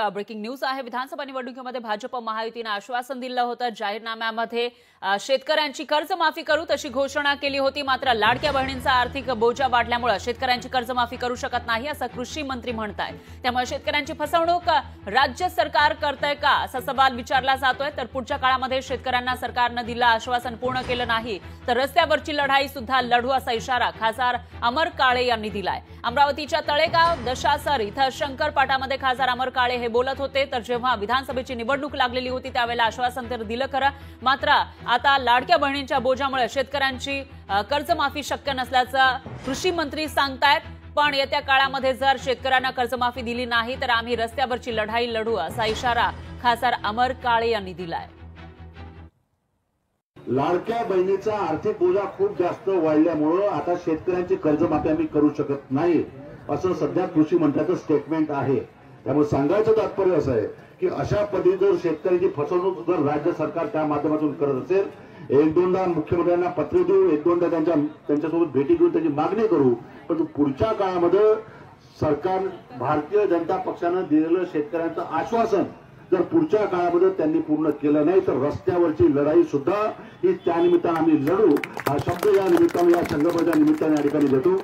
Breaking news आहे। विधानसभा निवडणुकीमध्ये भाजप महायुतीने आश्वासन दिलं होतं। जाहीरनाम्यामध्ये शेतकऱ्यांची कर्जमाफी करू तशी घोषणा केली होती। मात्र लाडक्या बहिणींचा आर्थिक बोजा वाढल्यामुळे शेतकऱ्यांची कर्जमाफी करू शकत नाही असं कृषी मंत्री म्हणतायत। त्यामुळे शेतकऱ्यांची फसवणूक राज्य सरकार करतंय का असा सवाल विचारला जातोय। तर पुढच्या काळामध्ये शेतकऱ्यांना सरकारने दिलं आश्वासन पूर्ण केलं नाही तर रस्त्यावरची लढाई सुद्धा लढू असा इशारा खासदार अमर काळे यांनी दिलाय। अमरावतीच्या तळेगाव दशासर इथं शंकरपाटामध्ये खासदार अमर काळे हे बोलत होते। तर जेव्हा विधानसभेची निवडणूक लागलेली होती त्यावेळेला आश्वासन तर दिलं खरं, मात्र आता लाडक्या बहिणींच्या बोजामुळे शेतकऱ्यांची कर्जमाफी शक्य नसल्याचं कृषी मंत्री सांगतायत। पण येत्या काळामध्ये जर शेतकऱ्यांना कर्जमाफी दिली नाही तर आम्ही रस्त्यावरची लढाई लढू असा इशारा खासदार अमर काळे यांनी दिलाय। लाडक्या बहिणीचा आर्थिक बोजा खूप जास्त वाढल्यामुळे आता शेतकऱ्यांची कर्जमाफी आम्ही करू शकत नाही असं सध्या कृषी मंत्र्याचं स्टेटमेंट आहे। त्यामुळे सांगायचं तात्पर्य असं आहे की अशा पद्धतीने जर शेतकऱ्यांची फसवणूक जर राज्य सरकार त्या माध्यमातून करत असेल, एक दोनदा मुख्यमंत्र्यांना पत्र देऊ, एक दोनदा त्यांच्यासोबत भेटी घेऊन त्याची मागणी करू, पण पुढच्या काळामध्ये सरकार भारतीय जनता पक्षानं दिलेलं शेतकऱ्यांचं आश्वासन जर पुढच्या काळामध्ये त्यांनी पूर्ण केलं नाही तर रस्त्यावरची लढाई सुद्धा ही त्या निमित्तानं आम्ही लढू हा शब्द या निमित्ताने या संघर्षाच्या निमित्ताने या ठिकाणी देतो।